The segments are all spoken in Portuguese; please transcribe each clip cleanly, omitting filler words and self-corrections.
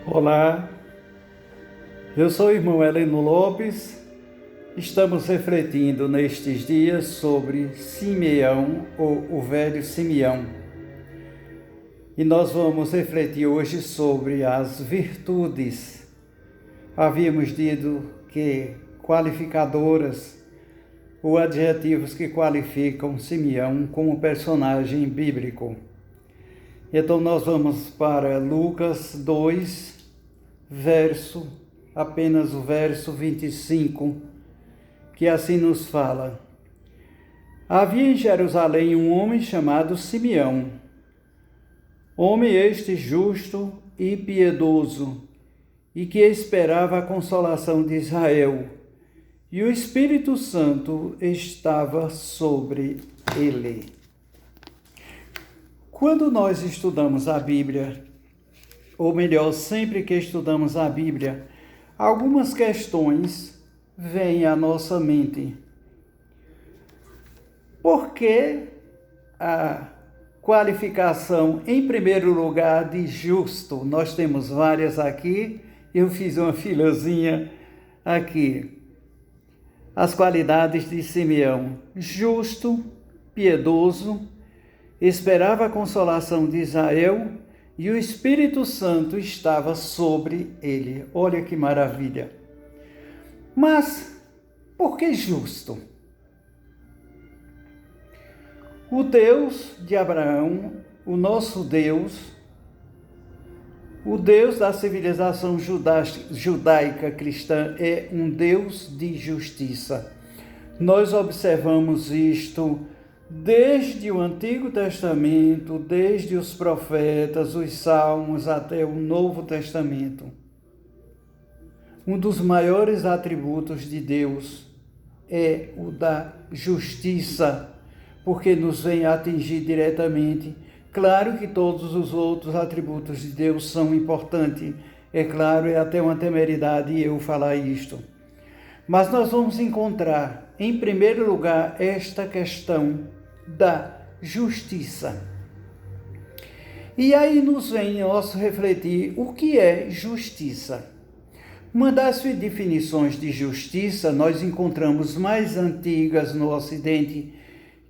Olá, eu sou o irmão Heleno Lopes. Estamos refletindo nestes dias sobre Simeão, ou o velho Simeão. E nós vamos refletir hoje sobre as virtudes. Havíamos dito que qualificadoras ou adjetivos que qualificam Simeão como personagem bíblico. Então nós vamos para Lucas 2, apenas o verso 25, que assim nos fala: Havia em Jerusalém um homem chamado Simeão, homem este justo e piedoso, e que esperava a consolação de Israel, e o Espírito Santo estava sobre ele. Quando nós estudamos a Bíblia, ou melhor, sempre que estudamos a Bíblia, algumas questões vêm à nossa mente. Por que a qualificação, em primeiro lugar, de justo? Nós temos várias aqui, eu fiz uma filazinha aqui. As qualidades de Simeão: justo, piedoso, esperava a consolação de Israel, e o Espírito Santo estava sobre ele. Olha que maravilha! Mas por que justo? O Deus de Abraão, o nosso Deus, o Deus da civilização judaica cristã, é um Deus de justiça. Nós observamos isto desde o Antigo Testamento, desde os profetas, os Salmos, até o Novo Testamento. Um dos maiores atributos de Deus é o da justiça, porque nos vem atingir diretamente. Claro que todos os outros atributos de Deus são importantes. É claro, é até uma temeridade eu falar isto. Mas nós vamos encontrar, em primeiro lugar, esta questão da justiça. E aí nos vem nosso refletir o que é justiça. Uma das definições de justiça nós encontramos mais antigas no Ocidente,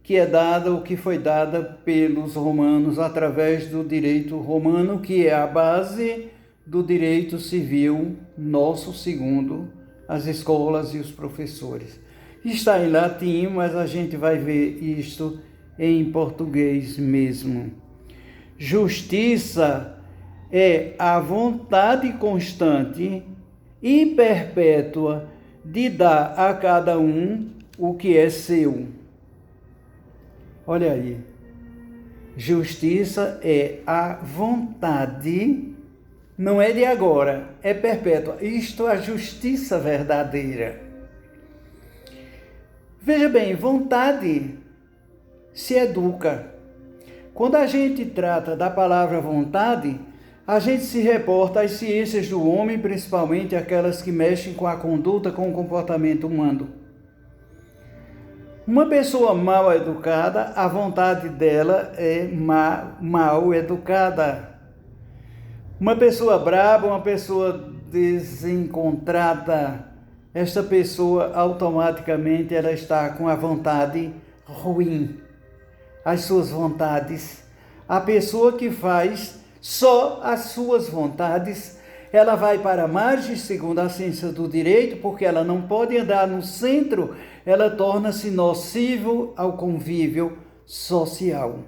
que é dada ou que foi dada pelos romanos através do direito romano, que é a base do direito civil nosso, segundo as escolas e os professores. Está em latim, mas a gente vai ver isto em português mesmo. Justiça é a vontade constante e perpétua de dar a cada um o que é seu. Olha aí. Justiça é a vontade, não é de agora, é perpétua. Isto é a justiça verdadeira. Veja bem, vontade se educa. Quando a gente trata da palavra vontade, a gente se reporta às ciências do homem, principalmente aquelas que mexem com a conduta, com o comportamento humano. Uma pessoa mal educada, a vontade dela é mal educada. Uma pessoa brava, uma pessoa desencontrada, esta pessoa automaticamente ela está com a vontade ruim. As suas vontades. A pessoa que faz só as suas vontades, ela vai para a margem, segundo a ciência do direito, porque ela não pode andar no centro, ela torna-se nocivo ao convívio social.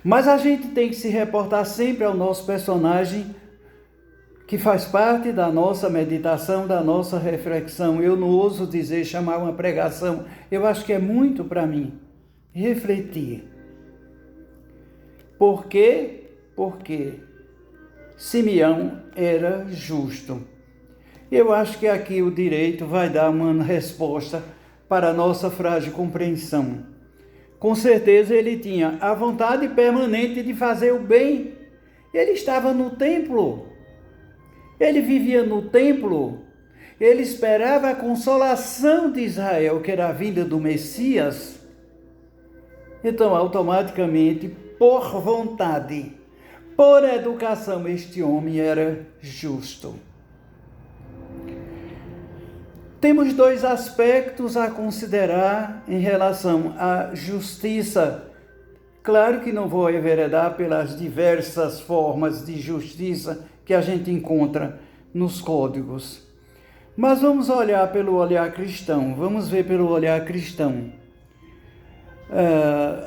Mas a gente tem que se reportar sempre ao nosso personagem, que faz parte da nossa meditação, da nossa reflexão. Eu não ouso dizer, chamar uma pregação, eu acho que é muito para mim. Refletir. Por quê? Porque Simeão era justo. Eu acho que aqui o direito vai dar uma resposta para a nossa frágil compreensão. Com certeza ele tinha a vontade permanente de fazer o bem. Ele estava no templo. Ele vivia no templo. Ele esperava a consolação de Israel, que era a vinda do Messias. Então, automaticamente, por vontade, Por educação, este homem era justo. Temos dois aspectos a considerar em relação à justiça. Claro que não vou enveredar pelas diversas formas de justiça que a gente encontra nos códigos. Mas vamos olhar pelo olhar cristão, vamos ver pelo olhar cristão.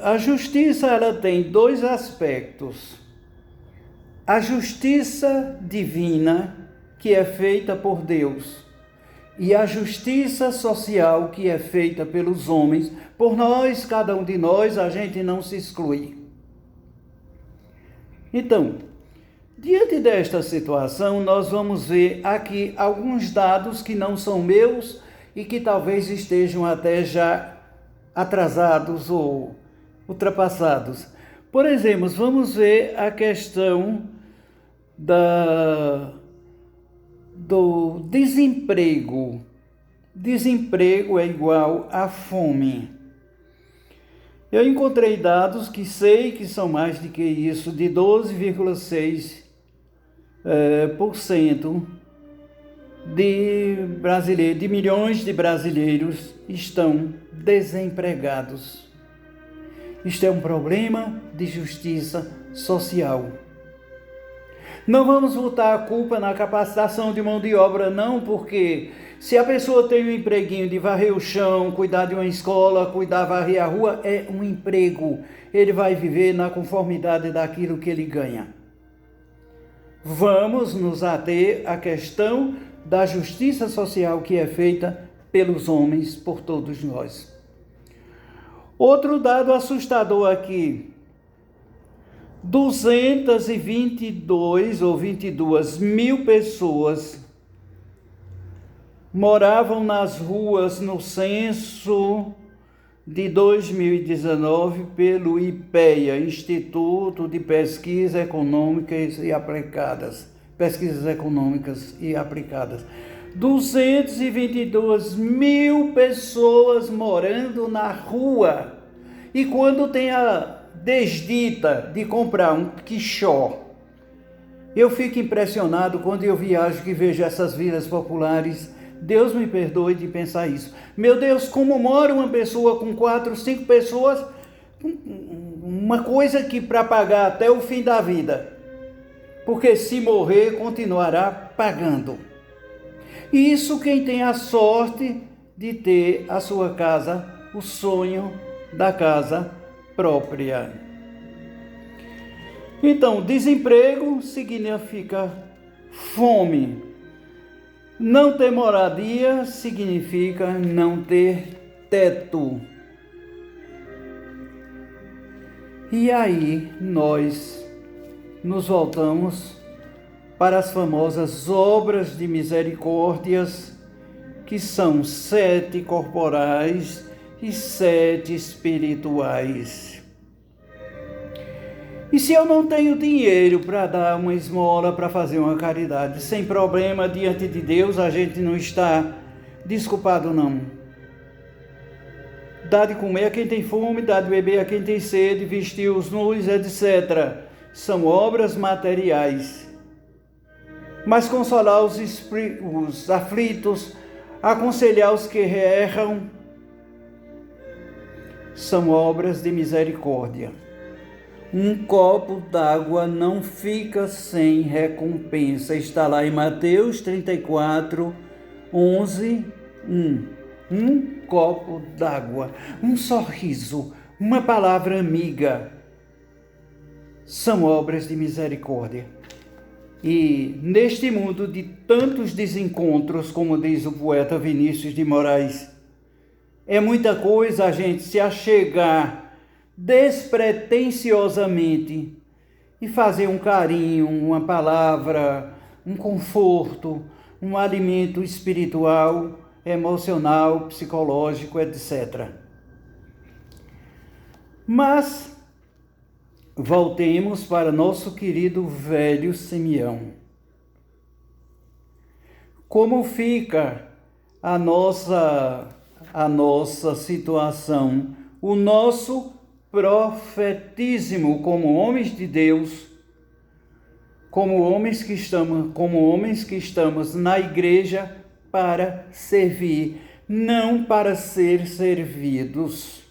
A justiça ela tem dois aspectos. A justiça divina, que é feita por Deus, e a justiça social, que é feita pelos homens. Por nós, cada um de nós, a gente não se exclui. Então, diante desta situação, nós vamos ver aqui alguns dados que não são meus e que talvez estejam até já atrasados ou ultrapassados. Por exemplo, vamos ver a questão do desemprego. Desemprego é igual a fome. Eu encontrei dados que sei que são mais do que isso, de 12,6% de milhões de brasileiros estão desempregados. Isto é um problema de justiça social. Não vamos botar a culpa na capacitação de mão de obra, não, porque se a pessoa tem um empreguinho de varrer o chão, cuidar de uma escola, varrer a rua, é um emprego. Ele vai viver na conformidade daquilo que ele ganha. Vamos nos ater à questão da justiça social que é feita pelos homens, por todos nós. Outro dado assustador aqui. 222 mil pessoas moravam nas ruas no censo de 2019 pelo IPEA, Instituto de Pesquisas Econômicas e Aplicadas. 222 mil pessoas morando na rua. E quando tem a desdita de comprar um quichó, eu fico impressionado quando eu viajo e vejo essas vilas populares. Deus me perdoe de pensar isso. Meu Deus, como mora uma pessoa com 4, 5 pessoas, uma coisa que para pagar até o fim da vida, porque se morrer continuará pagando. E isso quem tem a sorte de ter a sua casa, o sonho da casa própria. Então, desemprego significa fome. Não ter moradia significa não ter teto. E aí nós nos voltamos para as famosas obras de misericórdias, que são 7 corporais e 7 espirituais. E se eu não tenho dinheiro para dar uma esmola, para fazer uma caridade, sem problema, diante de Deus, a gente não está desculpado, não. Dá de comer a quem tem fome, dá de beber a quem tem sede, vestir os nus, etc. São obras materiais. Mas consolar os aflitos, aconselhar os que erram, são obras de misericórdia. Um copo d'água não fica sem recompensa. Está lá em Mateus 34, 11, 1. Um copo d'água, um sorriso, uma palavra amiga, são obras de misericórdia. E neste mundo de tantos desencontros, como diz o poeta Vinícius de Moraes, é muita coisa a gente se achegar despretensiosamente e fazer um carinho, uma palavra, um conforto, um alimento espiritual, emocional, psicológico, etc. Mas voltemos para nosso querido velho Simeão. Como fica a nossa situação, o nosso profetismo como homens de Deus, como homens que estamos na igreja para servir, não para ser servidos.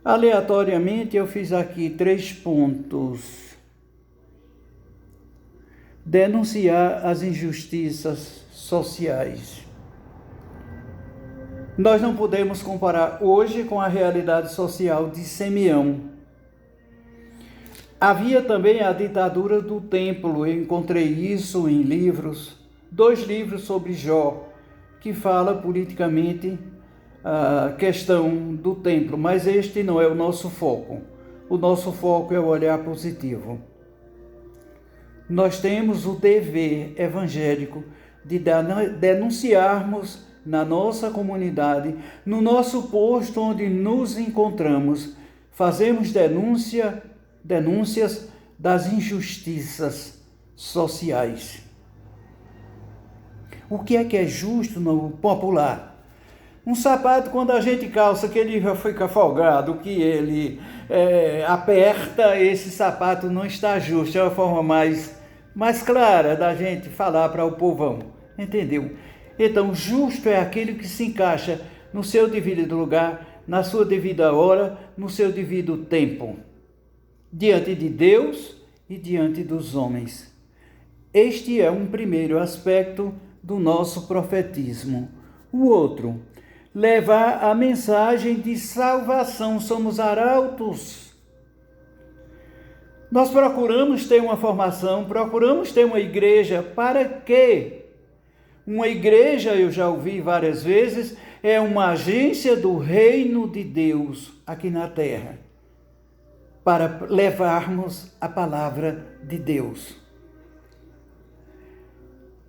Aleatoriamente eu fiz aqui 3 pontos. Denunciar as injustiças sociais. Nós não podemos comparar hoje com a realidade social de Simeão. Havia também a ditadura do templo. Eu encontrei isso em livros, 2 livros sobre Jó, que fala politicamente a questão do templo, mas este não é o nosso foco. O nosso foco é o olhar positivo. Nós temos o dever evangélico de denunciarmos na nossa comunidade, no nosso posto onde nos encontramos, fazemos denúncias das injustiças sociais. O que é justo no popular? Um sapato, quando a gente calça, que ele fica folgado, que ele aperta, esse sapato não está justo. É a forma mais clara da gente falar para o povão, entendeu? Então, justo é aquele que se encaixa no seu devido lugar, na sua devida hora, no seu devido tempo, diante de Deus e diante dos homens. Este é um primeiro aspecto do nosso profetismo. O outro, levar a mensagem de salvação. Somos arautos. Nós procuramos ter uma formação, procuramos ter uma igreja. Para quê? Uma igreja, eu já ouvi várias vezes, é uma agência do reino de Deus aqui na terra, para levarmos a palavra de Deus.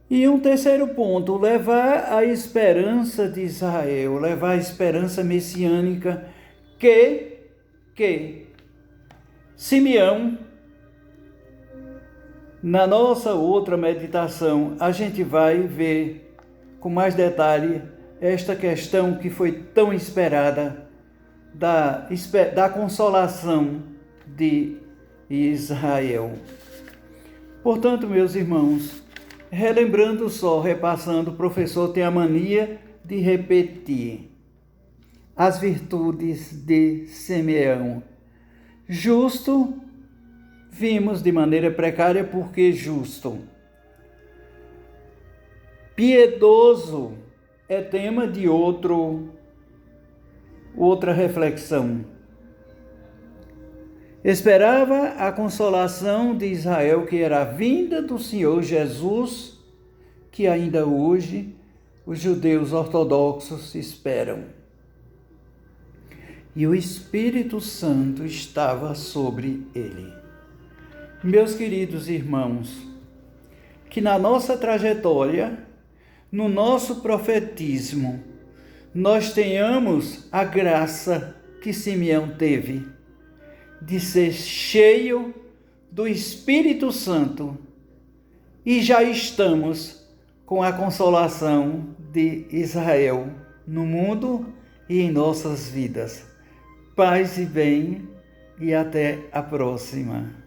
E um terceiro ponto, levar a esperança de Israel, levar a esperança messiânica que Simeão, na nossa outra meditação, a gente vai ver com mais detalhe esta questão que foi tão esperada da consolação de Israel. Portanto, meus irmãos, relembrando só, repassando, o professor tem a mania de repetir as virtudes de Simeão. Justo, vimos de maneira precária porque justo. Piedoso é tema de outra reflexão. Esperava a consolação de Israel, que era a vinda do Senhor Jesus, que ainda hoje os judeus ortodoxos esperam. E o Espírito Santo estava sobre ele. Meus queridos irmãos, que na nossa trajetória, no nosso profetismo, nós tenhamos a graça que Simeão teve, de ser cheio do Espírito Santo, e já estamos com a consolação de Israel no mundo e em nossas vidas. Paz e bem, e até a próxima.